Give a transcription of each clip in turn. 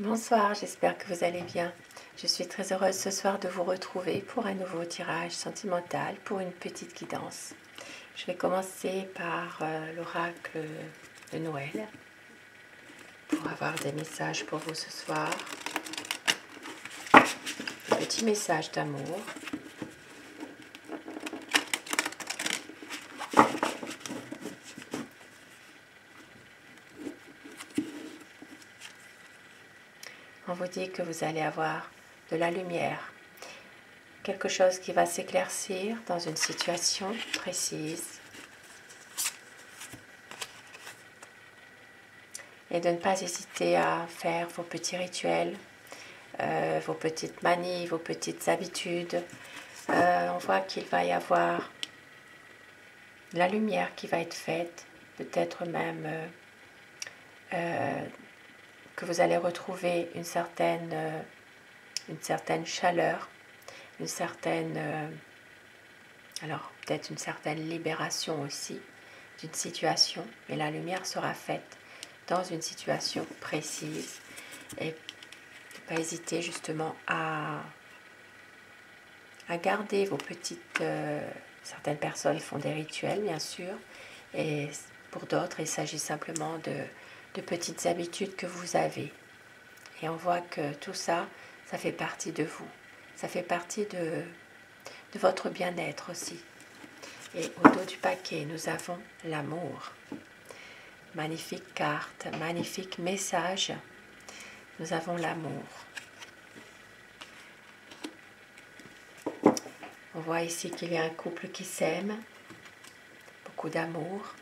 Bonsoir, j'espère que vous allez bien. Je suis très heureuse ce soir de vous retrouver pour un nouveau tirage sentimental pour une petite guidance. Je vais commencer par l'oracle de Noël pour avoir des messages pour vous ce soir. Un petit message d'amour. On vous dit que vous allez avoir de la lumière, quelque chose qui va s'éclaircir dans une situation précise et de ne pas hésiter à faire vos petits rituels, vos petites manies, vos petites habitudes. On voit qu'il va y avoir de la lumière qui va être faite, peut-être même que vous allez retrouver une certaine chaleur, une certaine, alors peut-être une certaine libération aussi d'une situation, mais la lumière sera faite dans une situation précise et ne pas hésiter justement à garder vos petites... certaines personnes font des rituels bien sûr, et pour d'autres il s'agit simplement de petites habitudes que vous avez. Et on voit que tout ça, ça fait partie de vous. Ça fait partie de votre bien-être aussi. Et au dos du paquet, nous avons l'amour. Magnifique carte, magnifique message. Nous avons l'amour. On voit ici qu'il y a un couple qui s'aime, beaucoup d'amour.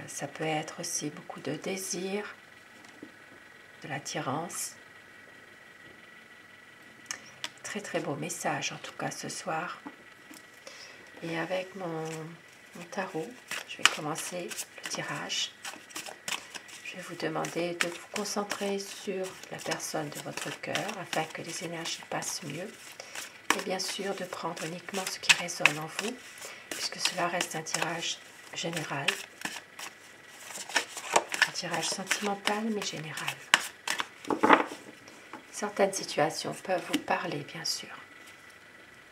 Ça peut être aussi beaucoup de désir, de l'attirance. Très très beau message en tout cas ce soir. Et avec mon tarot, je vais commencer le tirage. Je vais vous demander de vous concentrer sur la personne de votre cœur afin que les énergies passent mieux. Et bien sûr de prendre uniquement ce qui résonne en vous, puisque cela reste un tirage général. Un tirage sentimental mais général. Certaines situations peuvent vous parler bien sûr.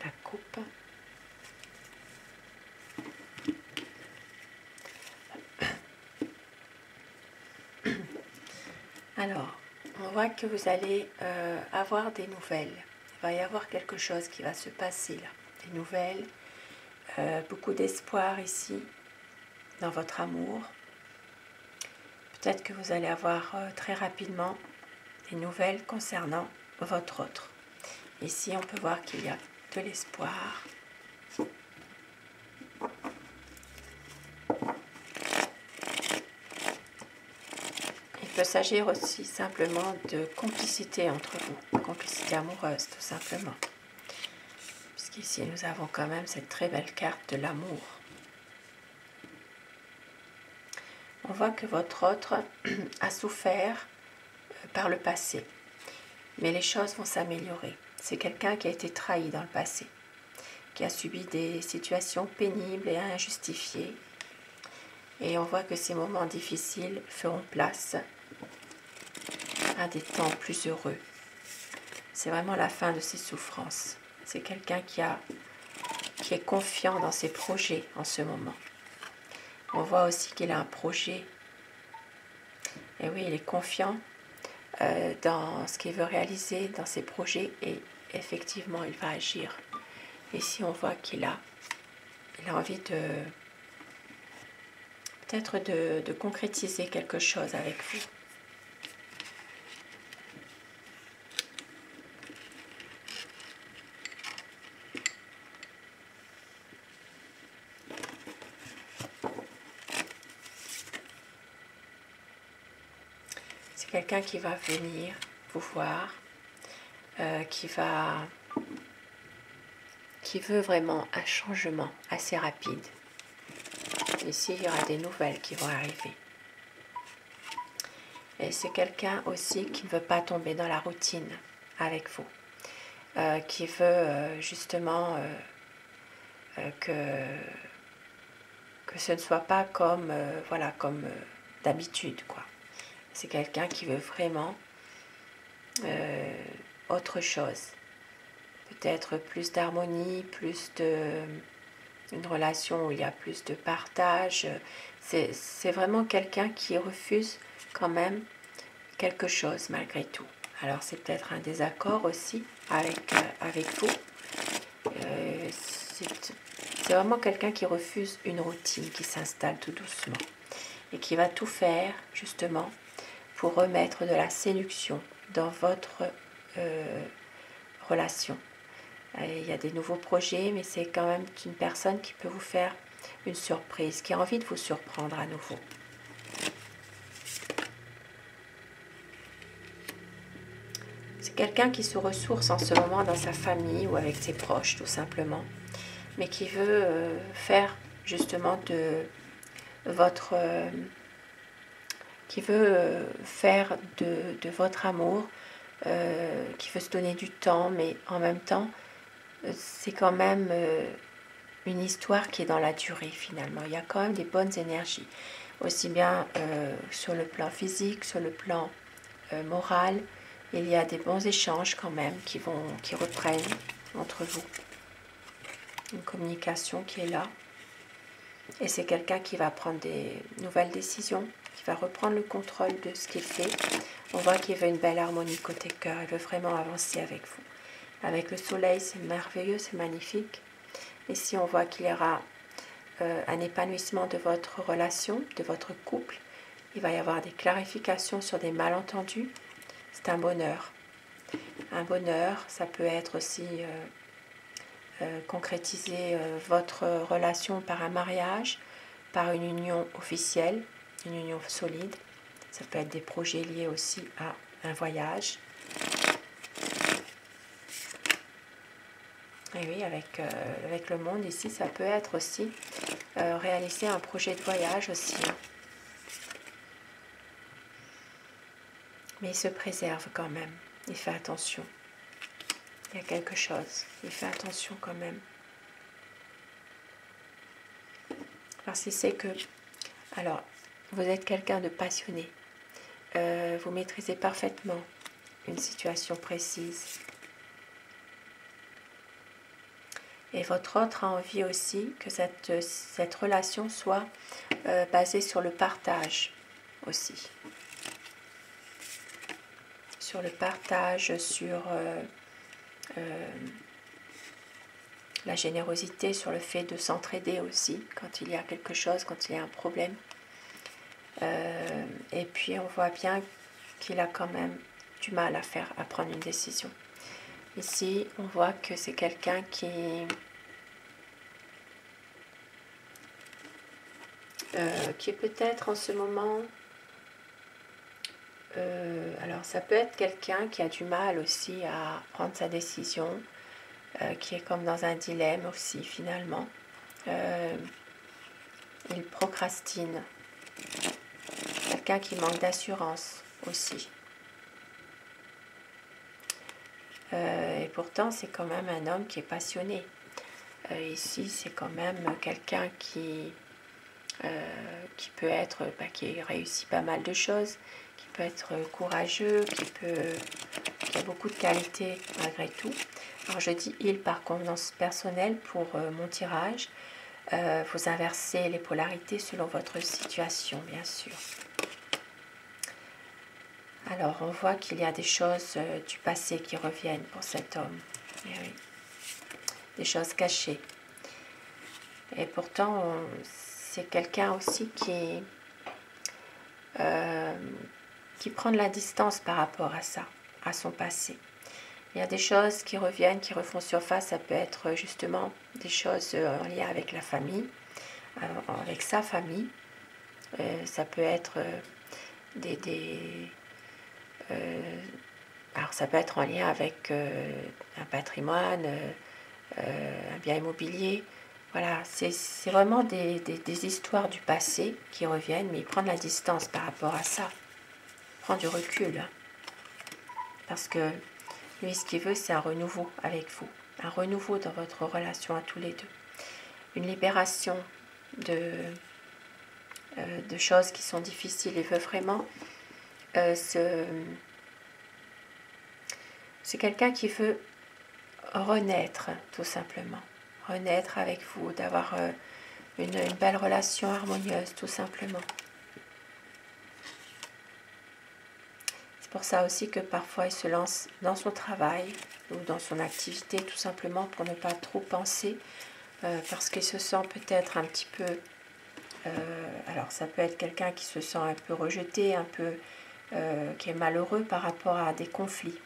La coupe. Alors, on voit que vous allez avoir des nouvelles. Il va y avoir quelque chose qui va se passer là. Des nouvelles, beaucoup d'espoir ici dans votre amour. Peut-être que vous allez avoir très rapidement des nouvelles concernant votre autre. Ici, on peut voir qu'il y a de l'espoir. Il peut s'agir aussi simplement de complicité entre vous, complicité amoureuse tout simplement. Puisqu'ici, nous avons quand même cette très belle carte de l'amour. On voit que votre autre a souffert par le passé, mais les choses vont s'améliorer. C'est quelqu'un qui a été trahi dans le passé, qui a subi des situations pénibles et injustifiées. Et on voit que ces moments difficiles feront place à des temps plus heureux. C'est vraiment la fin de ses souffrances. C'est quelqu'un qui est confiant dans ses projets en ce moment. On voit aussi qu'il a un projet. Et oui, il est confiant dans ce qu'il veut réaliser, dans ses projets, et effectivement, il va agir. Ici, on voit qu'il a envie peut-être de concrétiser quelque chose avec vous. C'est quelqu'un qui va venir vous voir, qui veut vraiment un changement assez rapide. Ici, il y aura des nouvelles qui vont arriver. Et c'est quelqu'un aussi qui ne veut pas tomber dans la routine avec vous, qui veut justement que ce ne soit pas comme, comme d'habitude, quoi. C'est quelqu'un qui veut vraiment autre chose. Peut-être plus d'harmonie, une relation où il y a plus de partage. C'est vraiment quelqu'un qui refuse quand même quelque chose malgré tout. Alors c'est peut-être un désaccord aussi avec vous. C'est vraiment quelqu'un qui refuse une routine, qui s'installe tout doucement et qui va tout faire justement pour remettre de la séduction dans votre relation. Il y a des nouveaux projets, mais c'est quand même une personne qui peut vous faire une surprise, qui a envie de vous surprendre à nouveau. C'est quelqu'un qui se ressource en ce moment dans sa famille ou avec ses proches tout simplement, mais qui veut faire justement de votre... qui veut faire de votre amour, qui veut se donner du temps, mais en même temps, c'est quand même une histoire qui est dans la durée finalement. Il y a quand même des bonnes énergies, aussi bien sur le plan physique, sur le plan moral. Il y a des bons échanges quand même qui reprennent entre vous. Une communication qui est là. Et c'est quelqu'un qui va prendre des nouvelles décisions, qui va reprendre le contrôle de ce qu'il fait. On voit qu'il veut une belle harmonie côté cœur, il veut vraiment avancer avec vous. Avec le soleil, c'est merveilleux, c'est magnifique. Ici, on voit qu'il y aura un épanouissement de votre relation, de votre couple. Il va y avoir des clarifications sur des malentendus. C'est un bonheur. Un bonheur, ça peut être aussi concrétiser votre relation par un mariage, par une union officielle, une union solide. Ça peut être des projets liés aussi à un voyage. Et oui, avec le monde ici, ça peut être aussi réaliser un projet de voyage aussi. Mais il se préserve quand même, il fait attention. Il y a quelque chose, il fait attention quand même. Parce qu'il sait que, alors, vous êtes quelqu'un de passionné. Vous maîtrisez parfaitement une situation précise. Et votre autre a envie aussi que cette relation soit basée sur le partage aussi. Sur le partage, sur la générosité, sur le fait de s'entraider aussi quand il y a quelque chose, quand il y a un problème. Et puis on voit bien qu'il a quand même du mal à prendre une décision. Ici, on voit que c'est quelqu'un qui est peut-être en ce moment... alors ça peut être quelqu'un qui a du mal aussi à prendre sa décision, qui est comme dans un dilemme aussi finalement. Il procrastine. Quelqu'un qui manque d'assurance aussi. Et pourtant c'est quand même un homme qui est passionné. Ici c'est quand même quelqu'un qui peut être, qui réussit pas mal de choses, qui peut être courageux, qui a beaucoup de qualités malgré tout. Alors je dis il par convenance personnelle pour mon tirage. Vous inversez les polarités selon votre situation, bien sûr. Alors on voit qu'il y a des choses du passé qui reviennent pour cet homme. Et oui. Des choses cachées. Et pourtant, c'est quelqu'un aussi qui prend de la distance par rapport à ça, à son passé. Il y a des choses qui reviennent, qui refont surface. Ça peut être justement des choses en lien avec la famille, avec sa famille. Ça peut être alors ça peut être en lien avec un patrimoine, un bien immobilier. Voilà, c'est vraiment des histoires du passé qui reviennent, mais il prend de la distance par rapport à ça. Il prend du recul. Hein. Parce que lui, ce qu'il veut, c'est un renouveau avec vous. Un renouveau dans votre relation à tous les deux. Une libération de choses qui sont difficiles. Il veut vraiment c'est quelqu'un qui veut renaître, tout simplement. Renaître avec vous, d'avoir une belle relation harmonieuse, tout simplement. C'est pour ça aussi que parfois il se lance dans son travail ou dans son activité, tout simplement pour ne pas trop penser, parce qu'il se sent peut-être un petit peu... alors ça peut être quelqu'un qui se sent un peu rejeté, un peu qui est malheureux par rapport à des conflits.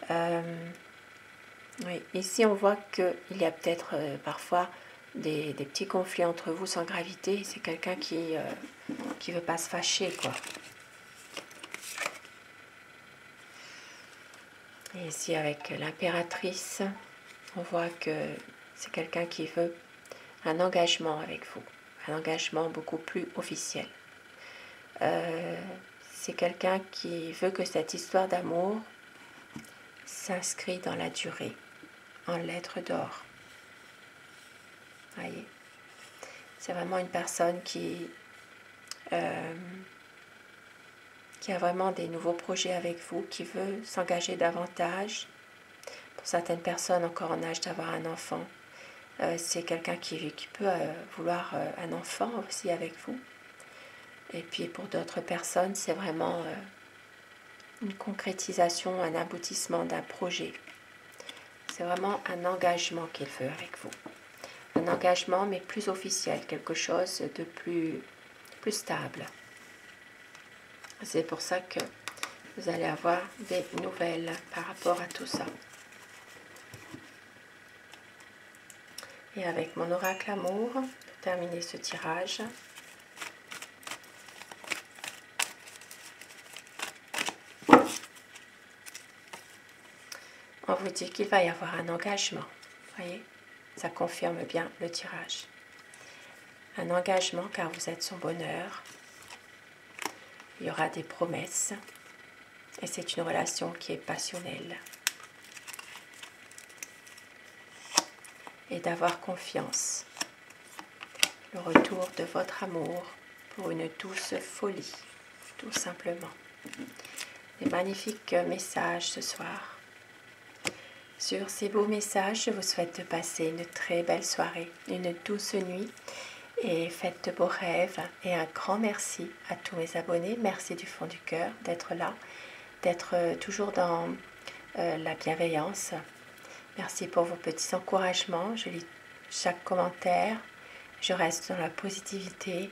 Oui, ici on voit qu'il y a peut-être parfois des petits conflits entre vous sans gravité. C'est quelqu'un qui veut pas se fâcher, quoi. Et ici avec l'impératrice, on voit que c'est quelqu'un qui veut un engagement avec vous, un engagement beaucoup plus officiel. C'est quelqu'un qui veut que cette histoire d'amour s'inscrit dans la durée, en lettres d'or. Voyez, c'est vraiment une personne qui a vraiment des nouveaux projets avec vous, qui veut s'engager davantage. Pour certaines personnes encore en âge d'avoir un enfant, c'est quelqu'un qui peut vouloir un enfant aussi avec vous. Et puis pour d'autres personnes, c'est vraiment une concrétisation, un aboutissement d'un projet. C'est vraiment un engagement qu'il veut avec vous. Un engagement, mais plus officiel, quelque chose de plus stable. C'est pour ça que vous allez avoir des nouvelles par rapport à tout ça. Et avec mon oracle amour, pour terminer ce tirage, on vous dit qu'il va y avoir un engagement. Voyez, ça confirme bien le tirage. Un engagement car vous êtes son bonheur. Il y aura des promesses. Et c'est une relation qui est passionnelle. Et d'avoir confiance. Le retour de votre amour pour une douce folie, tout simplement. Des magnifiques messages ce soir. Sur ces beaux messages, je vous souhaite de passer une très belle soirée, une douce nuit et faites de beaux rêves. Et un grand merci à tous mes abonnés. Merci du fond du cœur d'être là, d'être toujours dans la bienveillance. Merci pour vos petits encouragements. Je lis chaque commentaire. Je reste dans la positivité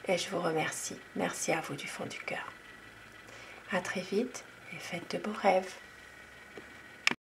et je vous remercie. Merci à vous du fond du cœur. À très vite et faites de beaux rêves.